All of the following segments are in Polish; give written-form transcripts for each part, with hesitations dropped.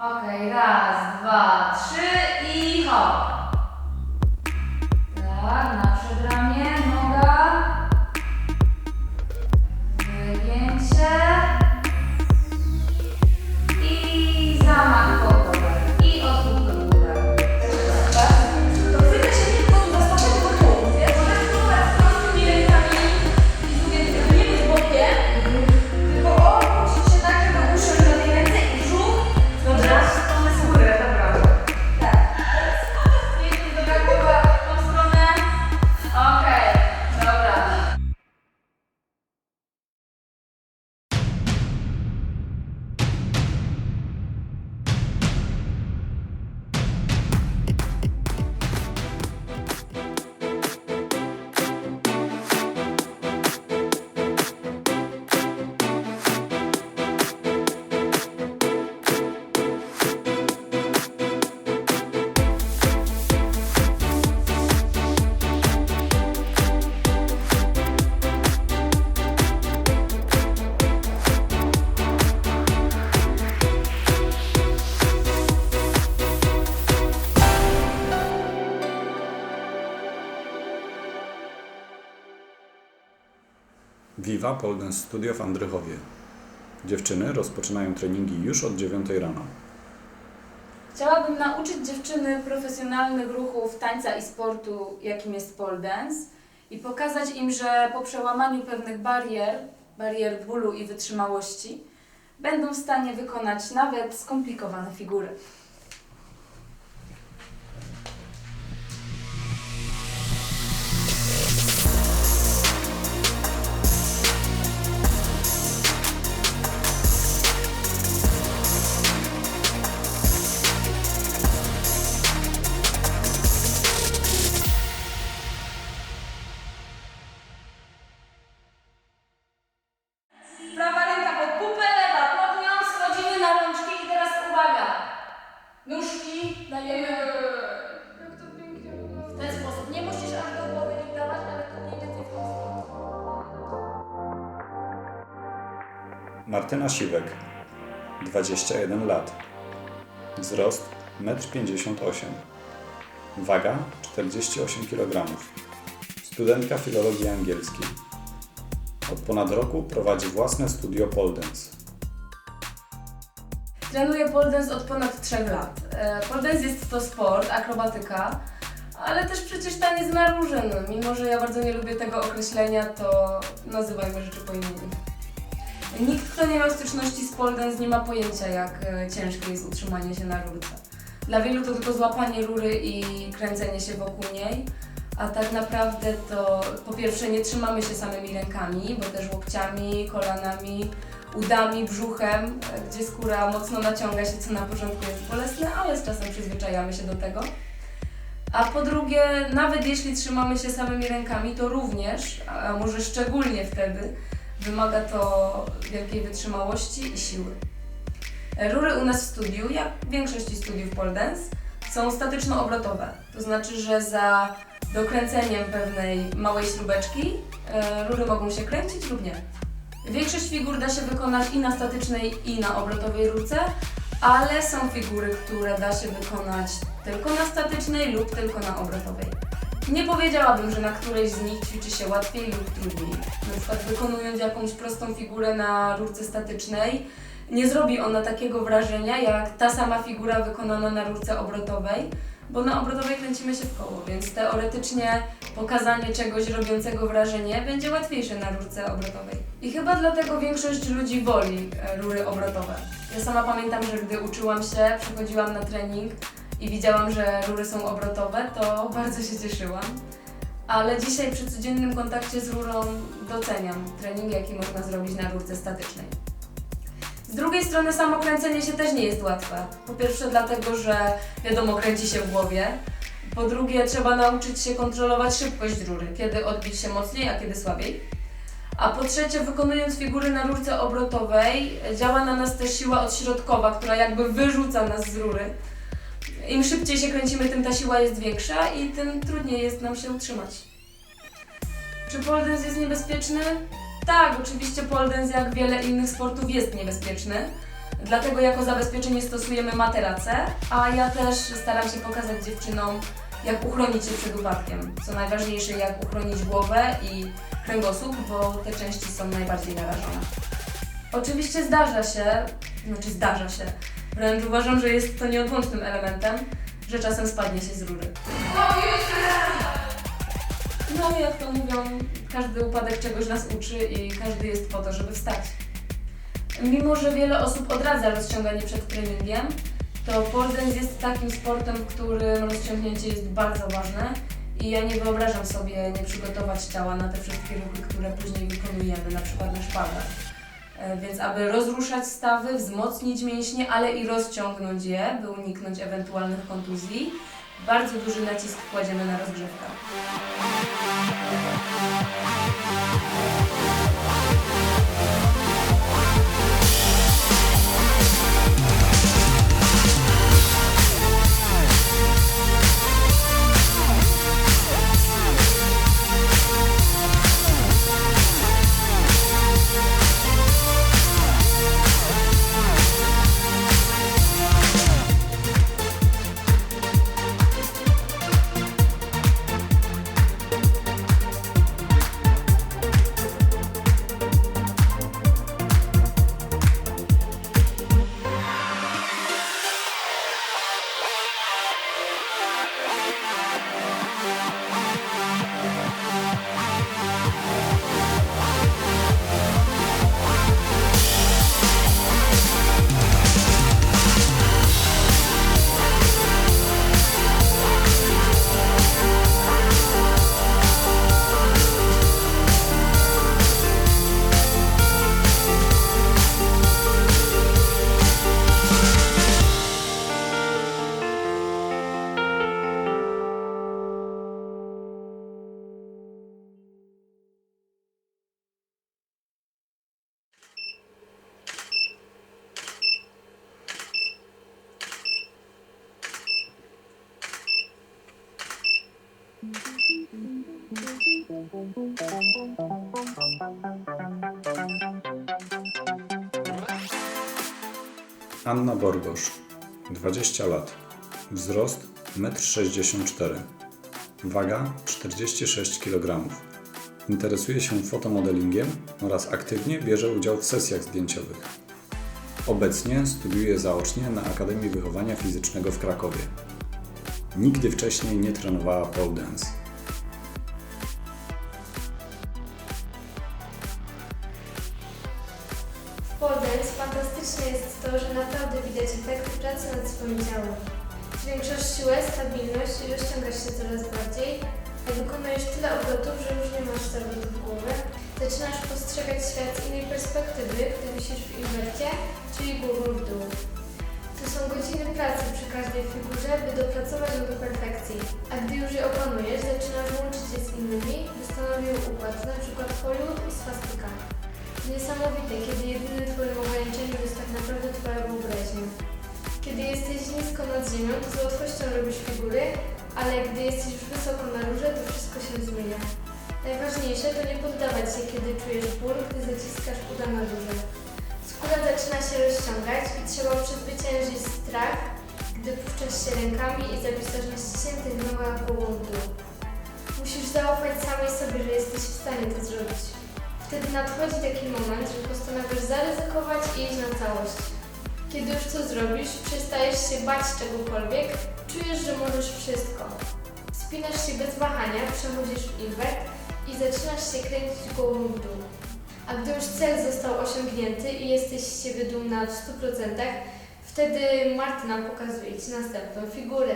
Okej, raz, dwa, trzy i hop. Tak, na przedramię, noga. Wygięcie. I zamach pokowy. I odwrót do góry. To chwycę się tylko tu, zaskoczę tylko tu. Wiesz, możesz spróbować z prostymi rękami i z drugiej strony nie być bokiem, tylko obrócić się tak, żeby usiąść na tej ręce i brzuch Dobra, to jest górę, dobra. tak. Pięknie, dobra, głowa w tą stronę. Okej, dobra. Viva Pole Dance Studio w Andrychowie. Dziewczyny rozpoczynają treningi już od 9 rano. Chciałabym nauczyć dziewczyny profesjonalnych ruchów tańca i sportu, jakim jest pole dance, i pokazać im, że po przełamaniu pewnych barier bólu i wytrzymałości, będą w stanie wykonać nawet skomplikowane figury. Prawa ręka pod pupę, lewa pod nią, schodzimy na rączki i teraz uwaga. Nóżki dajemy w ten sposób. Nie musisz aż do głowy ich dawać, ale to mniej więcej w ten sposób. Martyna Siwek, 21 lat. Wzrost 1,58 m. Waga 48 kg. Studentka filologii angielskiej. Od ponad roku prowadzi własne studio pole dance. Trenuję pole dance od ponad 3 lat. Pole dance jest to sport, akrobatyka, ale też przecież taniec na róże. No, mimo że ja bardzo nie lubię tego określenia, to nazywajmy rzeczy po imieniu. Nikt, kto nie miał styczności z pole dance, nie ma pojęcia, jak ciężkie jest utrzymanie się na rurce. Dla wielu to tylko złapanie rury i kręcenie się wokół niej, a tak naprawdę to po pierwsze nie trzymamy się samymi rękami, bo też łokciami, kolanami, udami, brzuchem, gdzie skóra mocno naciąga się, co na początku jest bolesne, ale z czasem przyzwyczajamy się do tego. A po drugie, nawet jeśli trzymamy się samymi rękami, to również, a może szczególnie wtedy, wymaga to wielkiej wytrzymałości i siły. Rury u nas w studiu, jak w większości studiów pole dance, są statyczno-obrotowe. To znaczy, że za dokręceniem pewnej małej śrubeczki rury mogą się kręcić lub nie. Większość figur da się wykonać i na statycznej, i na obrotowej rurce, ale są figury, które da się wykonać tylko na statycznej lub tylko na obrotowej. Nie powiedziałabym, że na którejś z nich ćwiczy się łatwiej lub trudniej. Na przykład wykonując jakąś prostą figurę na rurce statycznej, nie zrobi ona takiego wrażenia jak ta sama figura wykonana na rurce obrotowej, bo na obrotowej kręcimy się w koło, więc teoretycznie pokazanie czegoś robiącego wrażenie będzie łatwiejsze na rurce obrotowej. I chyba dlatego większość ludzi woli rury obrotowe. Ja sama pamiętam, że gdy uczyłam się, przychodziłam na trening i widziałam, że rury są obrotowe, to bardzo się cieszyłam. Ale dzisiaj przy codziennym kontakcie z rurą doceniam trening, jaki można zrobić na rurce statycznej. Z drugiej strony samo kręcenie się też nie jest łatwe. Po pierwsze dlatego, że wiadomo, kręci się w głowie. Po drugie trzeba nauczyć się kontrolować szybkość rury, kiedy odbić się mocniej, a kiedy słabiej. A po trzecie, wykonując figury na rurce obrotowej, działa na nas też siła odśrodkowa, która jakby wyrzuca nas z rury. Im szybciej się kręcimy, tym ta siła jest większa i tym trudniej jest nam się utrzymać. Czy pole dance jest niebezpieczny? Tak, oczywiście pole dance jak wiele innych sportów jest niebezpieczny. Dlatego jako zabezpieczenie stosujemy materace, a ja też staram się pokazać dziewczynom, jak uchronić się przed upadkiem. Co najważniejsze, jak uchronić głowę i kręgosłup, bo te części są najbardziej narażone. Oczywiście zdarza się, wręcz uważam, że jest to nieodłącznym elementem, że czasem spadnie się z rury. No jak to mówią, każdy upadek czegoś nas uczy i każdy jest po to, żeby wstać. Mimo że wiele osób odradza rozciąganie przed treningiem, to pole dance jest takim sportem, w którym rozciągnięcie jest bardzo ważne i ja nie wyobrażam sobie nie przygotować ciała na te wszystkie ruchy, które później wykonujemy, na przykład na szpagach. Więc aby rozruszać stawy, wzmocnić mięśnie, ale i rozciągnąć je, by uniknąć ewentualnych kontuzji, bardzo duży nacisk kładziemy na rozgrzewkę. Anna Borgosz, 20 lat, wzrost 1,64 m, waga 46 kg. Interesuje się fotomodelingiem oraz aktywnie bierze udział w sesjach zdjęciowych. Obecnie studiuje zaocznie na Akademii Wychowania Fizycznego w Krakowie. Nigdy wcześniej nie trenowała pole dance. W pole dance fantastyczne jest to, że naprawdę widać efekty pracy nad swoim ciałem. Zwiększasz siłę, stabilność i rozciągasz się coraz bardziej, a wykonujesz tyle obrotów, że już nie masz zawrotów głowy. Zaczynasz postrzegać świat z innej perspektywy, gdy wisisz w inwercie, czyli głową w dół. To są godziny pracy przy każdej figurze, by dopracować ją do perfekcji. A gdy już je opanujesz, zaczynasz łączyć je z innymi, by stanowił układ, np. Hollywood i swastyka. To niesamowite, kiedy jedynym twoim ograniczeniem jest tak naprawdę twoja wyobraźnia. Kiedy jesteś nisko nad ziemią, to z łatwością robisz figury, ale gdy jesteś już wysoko na rurze, to wszystko się zmienia. Najważniejsze to nie poddawać się, kiedy czujesz ból, gdy zaciskasz uda na rurze. Skóra zaczyna się rozciągać i trzeba przezwyciężyć strach, gdy puszczasz się rękami i zawisasz na ściętych nogach głową w dół. Musisz zaufać samej sobie, że jesteś w stanie to zrobić. Wtedy nadchodzi taki moment, że postanawiasz zaryzykować i iść na całość. Kiedy już to zrobisz, przestajesz się bać czegokolwiek, czujesz, że możesz wszystko. Wspinasz się bez wahania, przechodzisz w inwert i zaczynasz się kręcić głową w dół. A gdy już cel został osiągnięty i jesteś z siebie dumna w 100%, wtedy Martyna pokazuje Ci następną figurę.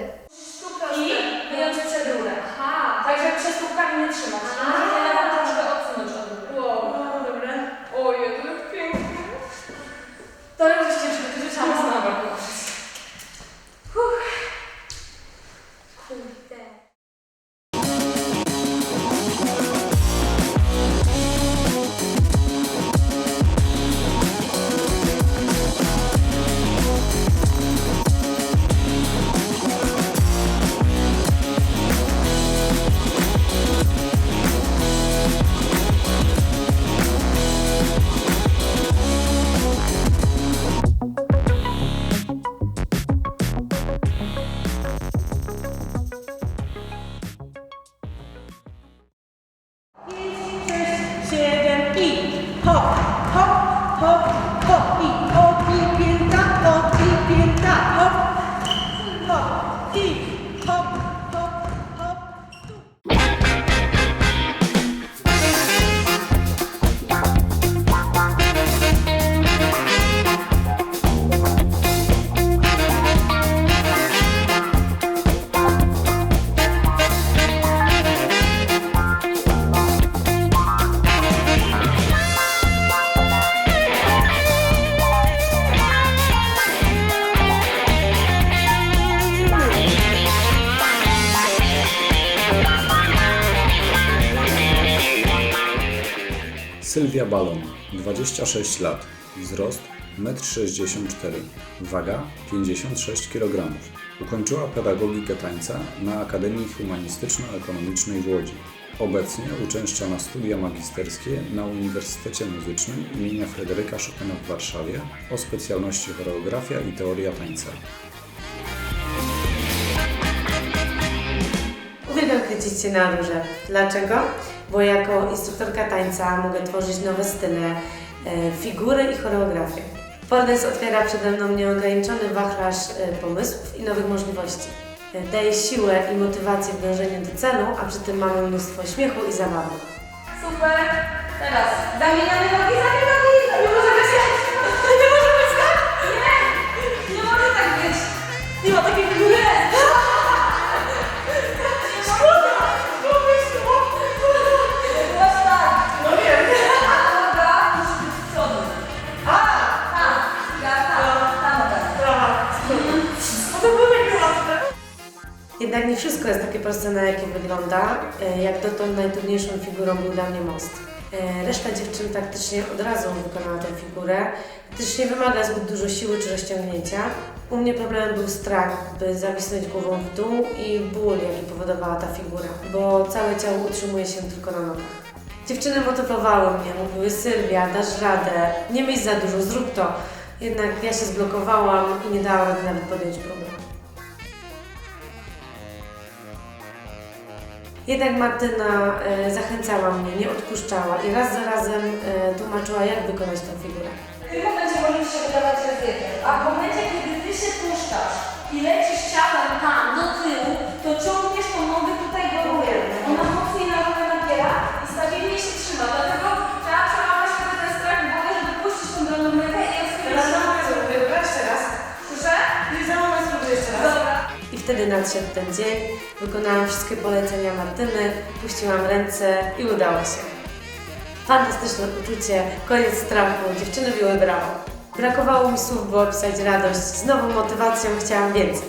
I wyjąć przed rurę. Aha! Tak, żeby przez stópkami nie trzymać. Możecie nawet troszkę odsunąć od rury. Wow, dobra. Ojej, to jest piękne. To już jest ciężko, to trzeba mocno nabakować. Kurde. Sylwia Balon, 26 lat, wzrost 1,64 m, waga 56 kg. Ukończyła pedagogikę tańca na Akademii Humanistyczno-Ekonomicznej w Łodzi. Obecnie uczęszcza na studia magisterskie na Uniwersytecie Muzycznym im. Fryderyka Chopina w Warszawie o specjalności choreografia i teoria tańca. Uwielbiam kręcić się na róże. Dlaczego? Bo jako instruktorka tańca mogę tworzyć nowe style, figury i choreografię. Pole dance otwiera przede mną nieograniczony wachlarz pomysłów i nowych możliwości. Daje siłę i motywację w dążeniu do celu, a przy tym mamy mnóstwo śmiechu i zabawy. Super. Teraz zamieniamy nogi, Nie może być tak. Nie może być tak. Nie może tak być. Nie ma takiej figury. Jednak nie wszystko jest takie proste, na jakie wygląda. Jak dotąd najtrudniejszą figurą był dla mnie most. Reszta dziewczyn praktycznie od razu wykonała tę figurę, gdyż nie wymaga zbyt dużo siły czy rozciągnięcia. U mnie problemem był strach, by zawisnąć głową w dół i ból, jaki powodowała ta figura, bo całe ciało utrzymuje się tylko na nogach. Dziewczyny motywowały mnie, mówiły: Sylwia, dasz radę, nie myśl za dużo, zrób to. Jednak ja się zblokowałam i nie dałam rady nawet podjąć próby. Jednak Martyna zachęcała mnie, nie odpuszczała i raz za razem tłumaczyła, jak wykonać tę figurę. W tym momencie może Ci się wydawać ryzykiem, a w momencie, kiedy Ty się puszczasz i lecisz ciałem tam, do tyłu, to ciągniesz tą nogę tutaj do góry. Ona mocniej na nogę napiera i stabilnie się trzyma, dlatego trzeba przełamać sobie ten strach w głowie, żeby puścić tą drugą rękę i odstawić się. Jeszcze raz. Proszę? Jeszcze raz. Dobra. I wtedy nadszedł ten dzień, wykonałam wszystkie polecenia Martyny, puściłam ręce i udało się. Fantastyczne uczucie, koniec strachu, dziewczyny biły brawo. Brakowało mi słów, by opisać radość, z nową motywacją chciałam więcej.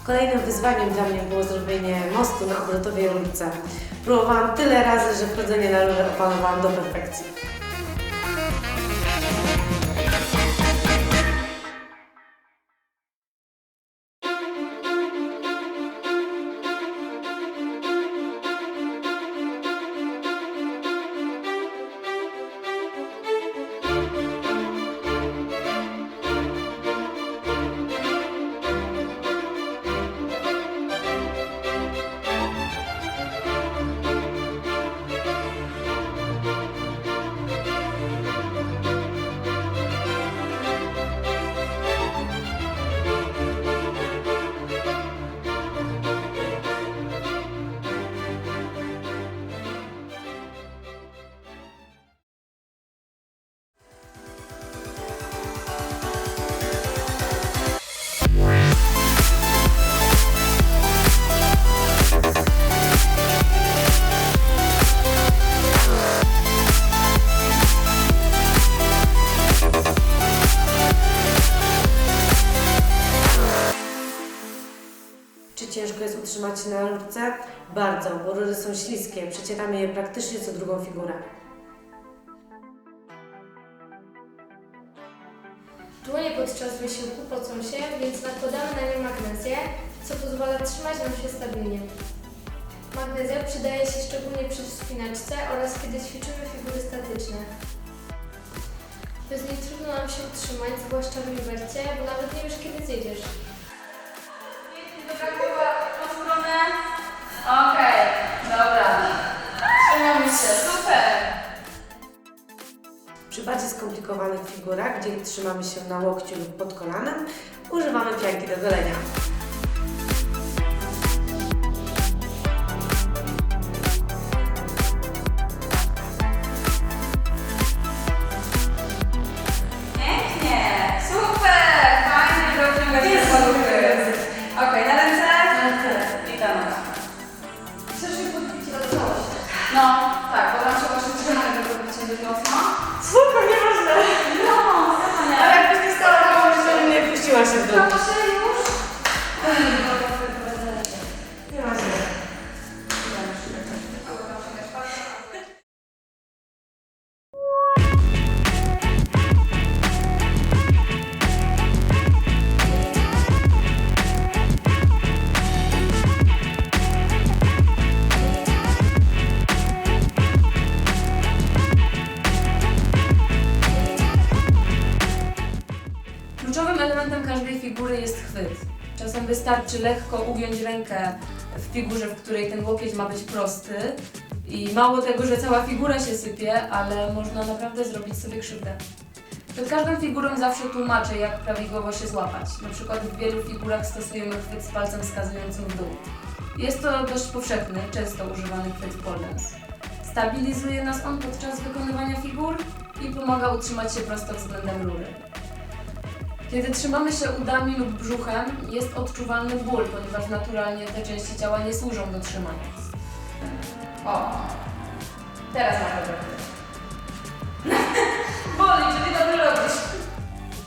Kolejnym wyzwaniem dla mnie było zrobienie mostu na obrotowej rurce. Próbowałam tyle razy, że wchodzenie na rurę opanowałam do perfekcji. Czy ciężko jest utrzymać się na rurce? Bardzo, bo rury są śliskie, przecieramy je praktycznie co drugą figurę. Dłonie podczas wysiłku pocą się, więc nakładamy na nie magnezję, co pozwala trzymać nam się stabilnie. Magnezja przydaje się szczególnie przy wspinaczce oraz kiedy ćwiczymy figury statyczne. Bez niej trudno nam się utrzymać, zwłaszcza w inwercie, bo nawet nie wiesz, kiedy zjedziesz. Dobra, kurwa, po stronę. Okej, dobra. Trzymamy się, super. Przy bardziej skomplikowanych figurach, gdzie trzymamy się na łokciu lub pod kolanem, używamy pianki do golenia. Pięknie, super, fajnie, rozciągać te paluchy. Okej, na ręce. I ta noga. Chcesz, żeby podbić rozdało się? No, tak, bo tam trzeba się trzymać, żeby podbicie dość mocno. Super, nieważne! No, zapomniałam. Ale jakbyś nie stała, to bym nie puściła się w drogę. Proszę już. Kluczowym elementem każdej figury jest chwyt. Czasem wystarczy lekko ugiąć rękę w figurze, w której ten łokieć ma być prosty i mało tego, że cała figura się sypie, ale można naprawdę zrobić sobie krzywdę. Przed każdą figurą zawsze tłumaczę, jak prawidłowo się złapać. Na przykład w wielu figurach stosujemy chwyt z palcem wskazującym w dół. Jest to dość powszechny, często używany chwyt w pole dance. Stabilizuje nas on podczas wykonywania figur i pomaga utrzymać się prosto względem rury. Kiedy trzymamy się udami lub brzuchem, jest odczuwalny ból, ponieważ naturalnie te części ciała nie służą do trzymania. O, teraz mam dobrze. Boli, że ty dobrze robisz.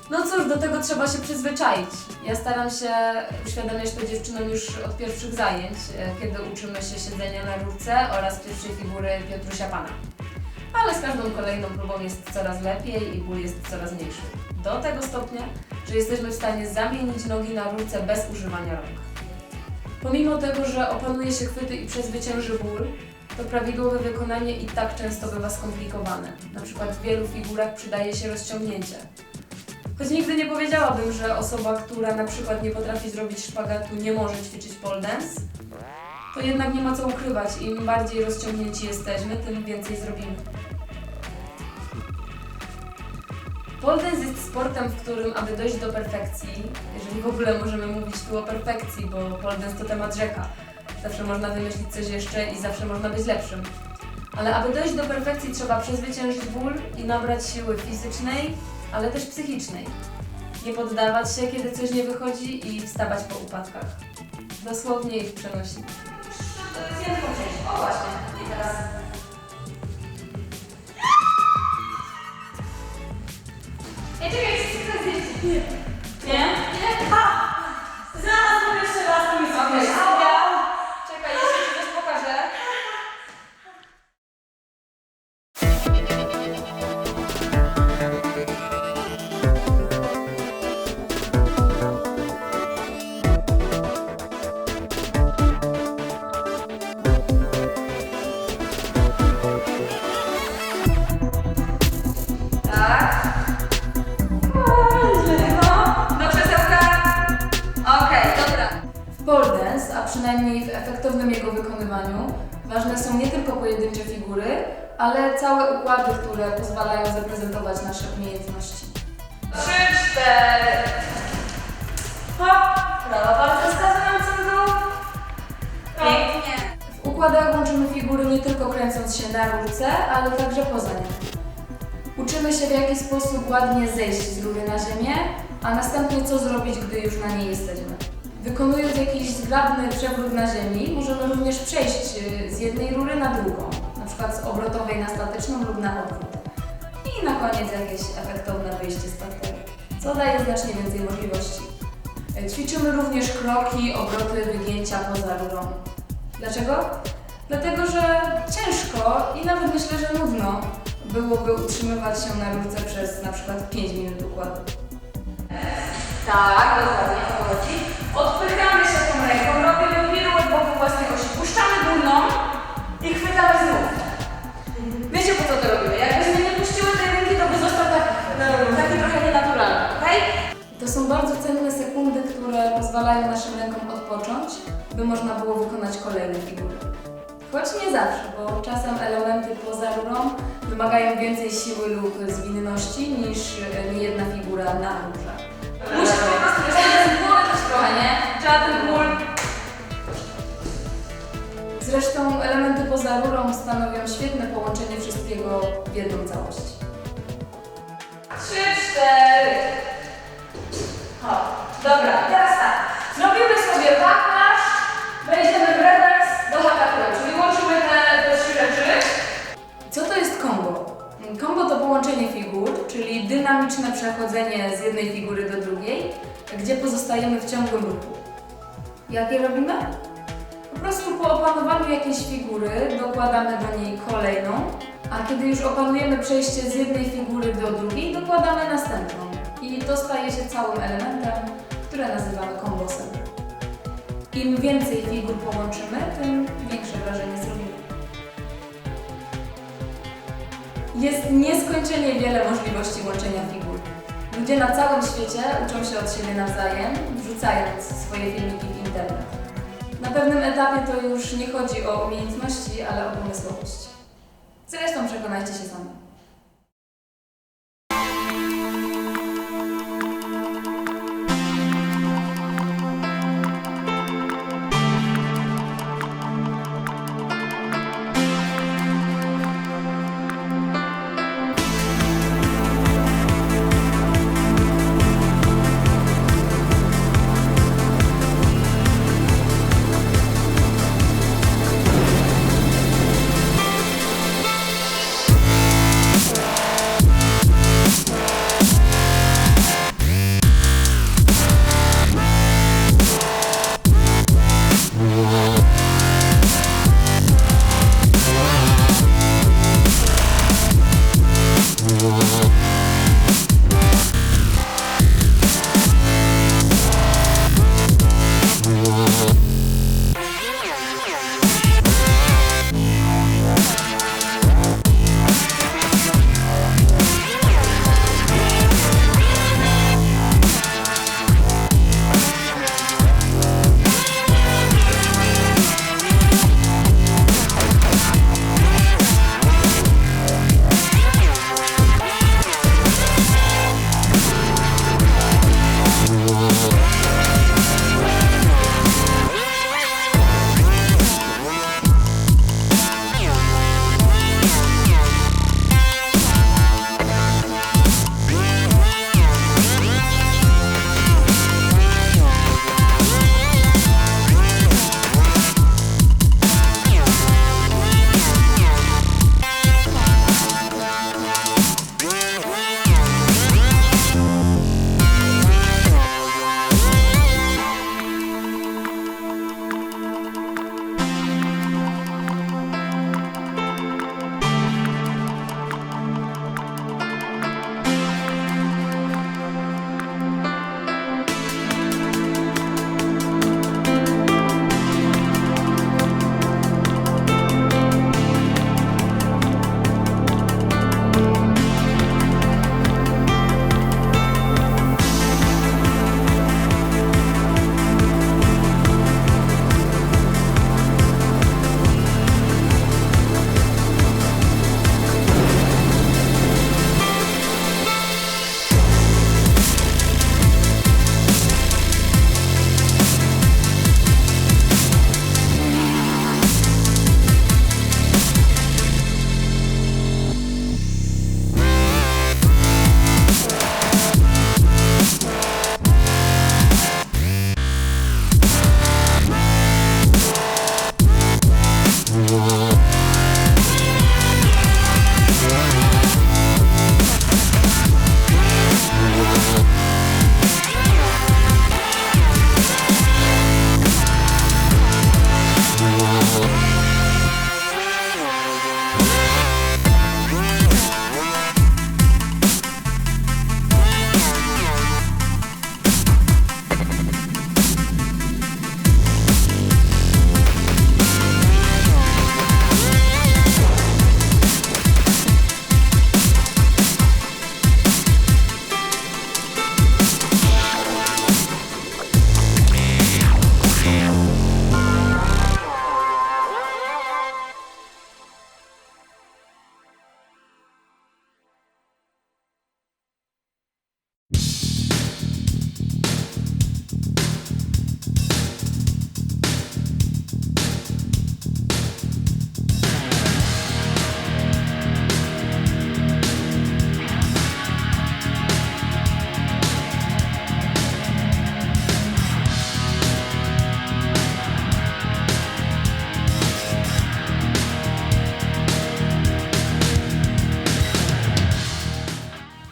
No cóż, do tego trzeba się przyzwyczaić. Ja staram się uświadamiać to dziewczynom już od pierwszych zajęć, kiedy uczymy się siedzenia na rurce oraz pierwszej figury Piotrusia Pana. Ale z każdą kolejną próbą jest coraz lepiej i ból jest coraz mniejszy. Do tego stopnia, że jesteśmy w stanie zamienić nogi na rurce bez używania rąk. Pomimo tego, że opanuje się chwyty i przezwycięży ból, to prawidłowe wykonanie i tak często bywa skomplikowane. Na przykład w wielu figurach przydaje się rozciągnięcie. Choć nigdy nie powiedziałabym, że osoba, która na przykład nie potrafi zrobić szpagatu, nie może ćwiczyć pole dance, to jednak nie ma co ukrywać. Im bardziej rozciągnięci jesteśmy, tym więcej zrobimy. Pole dance jest sportem, w którym, aby dojść do perfekcji, jeżeli w ogóle możemy mówić tu o perfekcji, bo pole dance to temat rzeka. Zawsze można wymyślić coś jeszcze i zawsze można być lepszym. Ale aby dojść do perfekcji, trzeba przezwyciężyć ból i nabrać siły fizycznej, ale też psychicznej. Nie poddawać się, kiedy coś nie wychodzi i wstawać po upadkach. Dosłownie ich przenosić. To jest jedną część. O właśnie. I teraz. Ej, czekaj, chcę zjeść. Nie? Nie? Ha! Zaraz mówię jeszcze raz, to mi sobie. Czekaj, jeszcze ci coś pokażę. Tak. Do krzesełka. Okej, dobra. W pole dance, a przynajmniej w efektownym jego wykonywaniu, ważne są nie tylko pojedyncze figury, ale całe układy, które pozwalają zaprezentować nasze umiejętności. 3, 4. Hop. Prawa palce wskazującym w dół. Pięknie. W układach łączymy figury nie tylko kręcąc się na rurce, ale także poza nią. Uczymy się, w jaki sposób ładnie zejść z rury na ziemię, a następnie co zrobić, gdy już na niej jesteśmy. Wykonując jakiś zgrabny przewrót na ziemi, możemy również przejść z jednej rury na drugą, na przykład z obrotowej na statyczną lub na odwrót. I na koniec jakieś efektowne wyjście z parteru, co daje znacznie więcej możliwości. Ćwiczymy również kroki, obroty, wygięcia poza rurą. Dlaczego? Dlatego, że ciężko i nawet myślę, że nudno byłoby utrzymywać się na rurce przez na przykład 5 minut układu. Tak, dokładnie o to chodzi. Odpychamy się tą ręką, robimy piruet wokół własnej osi, puszczamy górną i chwytamy znów. Wiecie, po co to robimy? Jakbyśmy nie puściły tej ręki, to by został taki trochę nienaturalny, okej? To są bardzo cenne sekundy, które pozwalają naszym rękom odpocząć, by można było wykonać kolejne figury. Choć nie zawsze, bo czasem elementy poza rurą wymagają więcej siły lub zwinności niż niejedna figura na rurze. Musisz po prostu jeszcze z głowy też trochę, nie? Trzeba ten ból. Zresztą elementy poza rurą stanowią świetne połączenie wszystkiego w jedną całość. 3, 4. Hop. Dobra, teraz tak. Zrobimy sobie wachlarz, wejdziemy w rewers do hakatura, czyli łączymy te 3 rzeczy. Co to jest combo? Combo to połączenie figur, czyli dynamiczne przechodzenie z jednej figury do drugiej, gdzie pozostajemy w ciągłym ruchu. Jak je robimy? Po prostu po opanowaniu jakiejś figury dokładamy do niej kolejną, a kiedy już opanujemy przejście z jednej figury do drugiej, dokładamy następną. I to staje się całym elementem, które nazywamy kombosem. Im więcej figur połączymy, tym większe wrażenie zrobimy. Jest nieskończenie wiele możliwości łączenia figur. Ludzie na całym świecie uczą się od siebie nawzajem, wrzucając swoje filmiki w internet. Na pewnym etapie to już nie chodzi o umiejętności, ale o pomysłowość. Zresztą przekonajcie się sami.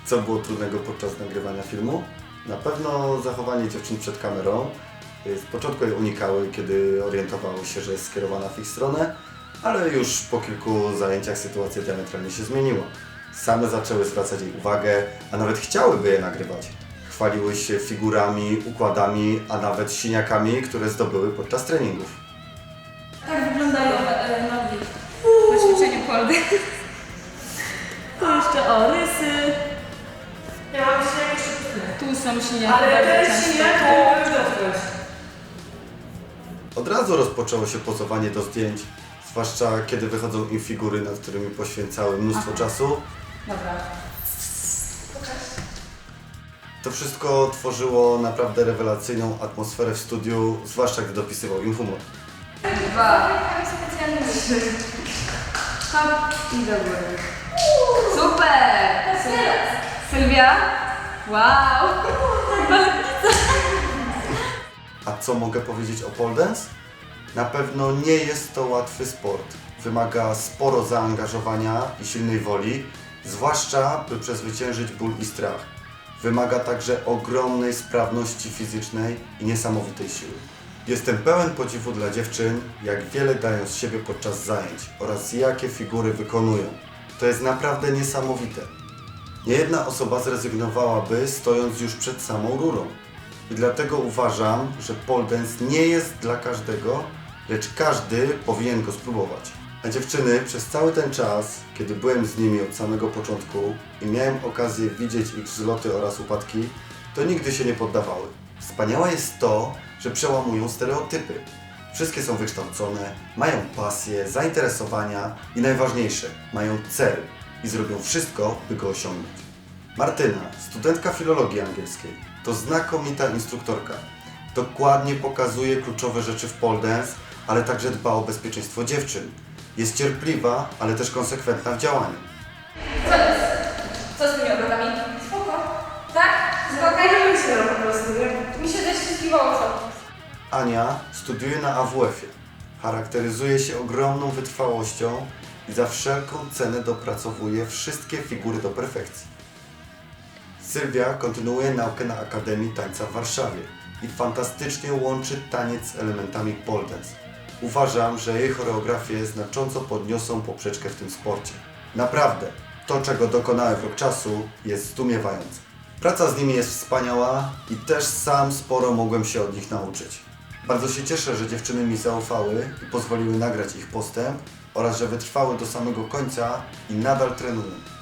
Co było trudnego podczas nagrywania filmu? Na pewno zachowanie dziewczyn przed kamerą. Z początku je unikały, kiedy orientowały się, że jest skierowana w ich stronę, ale już po kilku zajęciach sytuacja diametralnie się zmieniła. Same zaczęły zwracać jej uwagę, a nawet chciałyby je nagrywać. Chwaliły się figurami, układami, a nawet siniakami, które zdobyły podczas treningów. Tak wyglądają nogi po ćwiczeniu kolby. Tu jeszcze rysy. Ja mam dzisiaj jeszcze są siniaki. Ale bardzo ten często. siniak to już dotknąć. Od razu rozpoczęło się pozowanie do zdjęć, zwłaszcza kiedy wychodzą im figury, nad którymi poświęcały mnóstwo czasu. Dobra. To wszystko tworzyło naprawdę rewelacyjną atmosferę w studiu, zwłaszcza gdy dopisywał im humor. 2. Specjalny hop i do góry. Super! Sylwia? Wow! A co mogę powiedzieć o pole dance? Na pewno nie jest to łatwy sport. Wymaga sporo zaangażowania i silnej woli, zwłaszcza by przezwyciężyć ból i strach. Wymaga także ogromnej sprawności fizycznej i niesamowitej siły. Jestem pełen podziwu dla dziewczyn, jak wiele dają z siebie podczas zajęć oraz jakie figury wykonują. To jest naprawdę niesamowite. Niejedna osoba zrezygnowałaby, stojąc już przed samą rurą. I dlatego uważam, że pole dance nie jest dla każdego, lecz każdy powinien go spróbować. A dziewczyny przez cały ten czas, kiedy byłem z nimi od samego początku i miałem okazję widzieć ich wzloty oraz upadki, to nigdy się nie poddawały. Wspaniałe jest to, że przełamują stereotypy. Wszystkie są wykształcone, mają pasję, zainteresowania i najważniejsze, mają cel i zrobią wszystko, by go osiągnąć. Martyna, studentka filologii angielskiej, to znakomita instruktorka. Dokładnie pokazuje kluczowe rzeczy w pole dance, ale także dba o bezpieczeństwo dziewczyn. Jest cierpliwa, ale też konsekwentna w działaniu. Co z tymi obrotami? Spoko. Tak? Spokojnie myślę po prostu, nie? Mi się też wszystkiego co. Ania studiuje na AWF-ie. Charakteryzuje się ogromną wytrwałością i za wszelką cenę dopracowuje wszystkie figury do perfekcji. Sylwia kontynuuje naukę na Akademii Tańca w Warszawie i fantastycznie łączy taniec z elementami pole dance. Uważam, że jej choreografie znacząco podniosą poprzeczkę w tym sporcie. Naprawdę, to czego dokonały w rok czasu jest zdumiewające. Praca z nimi jest wspaniała i też sam sporo mogłem się od nich nauczyć. Bardzo się cieszę, że dziewczyny mi zaufały i pozwoliły nagrać ich postęp oraz że wytrwały do samego końca i nadal trenują.